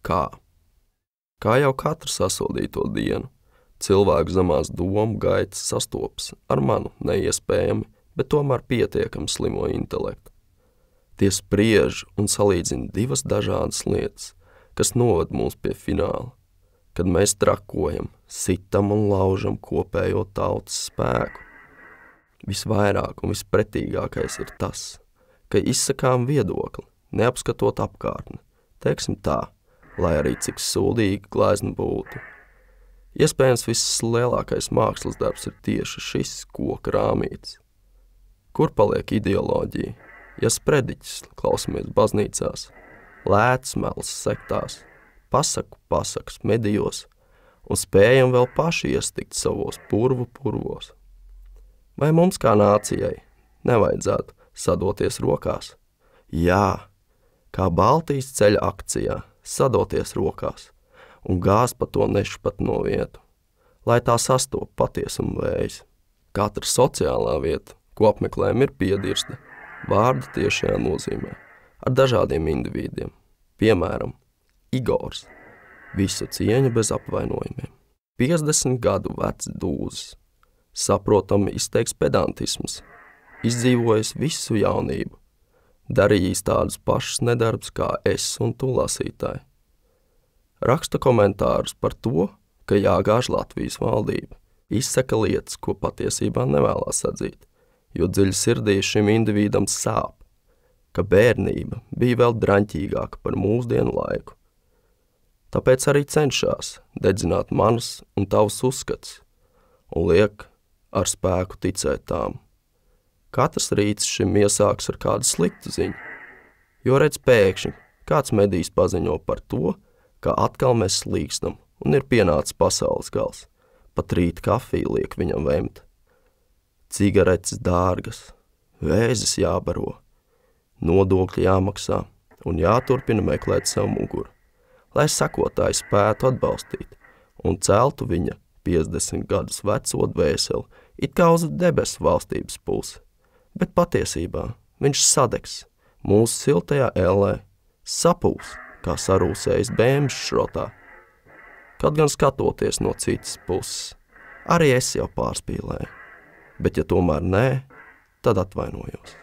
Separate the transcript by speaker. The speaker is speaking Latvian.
Speaker 1: Kā? Kā jau katru sasodīto dienu, cilvēku zemās domu gaitas sastopas ar manu neiespējami, bet tomēr pietiekami slimo intelektu. Tie spriež un salīdzina divas dažādas lietas, kas noved mūs pie fināla, kad mēs trakojam, sitam un laužam kopējo tautas spēku. Visvairāk un vispretīgākais ir tas, ka izsakām viedokli, neapskatot apkārtni, teiksim tā, lai arī cik sūdīgi glezna būtu. Iespējams, viss lielākais mākslas darbs ir tieši šis koka rāmītis. Kur paliek ideoloģija, ja sprediķis klausamies baznīcās, lētas melas sektās, pasakas medijos un spējam vēl paši iestikt savos purvos? Vai mums kā nācijai nevajadzētu sadoties rokās? Jā, kā Baltijas ceļa akcijā, sadoties rokās un gāzt pa to nešpat no vietu, lai tā sastop patiesumu vējs. Katra sociālā vieta, ko apmeklējam, ir piedirsta vārda tiešajā nozīmē, ar dažādiem individiem. Piemēram, Igors, visu cieņu bez apvainojumiem. 50 gadu vecs dūzis, saprotami izteiks pedantisms, izdzīvojis visu jaunību, darījis tādus pašus nedarbus kā es un tu lasītāji. Raksta komentārus par to, ka jāgāž Latvijas valdība, izsaka lietas, ko patiesībā nevēlās atzīt, jo dziļi sirdī šim individam sāp, ka bērnība bija vēl draņķīgāka par mūsdienu laiku. Tāpēc arī cenšas dedzināt manas un tavus uzskats un liek ar spēku ticēt tām. Katrs rīts šim iesāks ar kādu sliktu ziņu, jo redz pēkšņi kāds medijs paziņo par to, ka atkal mēs slīkstam un ir pienācis pasaules gals. Pat rīt kafiju liek viņam vemt. Cigaretes dārgas, vēzis jābaro, nodokļi jāmaksā un jāturpina meklēt savu muguru, lai sakotāji spētu atbalstīt un celtu viņa 50 gadus veco dvēseli it kā uz debesu valstības pusi. Bet patiesībā viņš sadegs mūsu siltajā ellē, sapūs, kā sarūsējis bēmžu šrotā. Kaut gan skatoties no citas puses, arī es jau pārspīlēju, bet ja tomēr nē, tad atvainojos.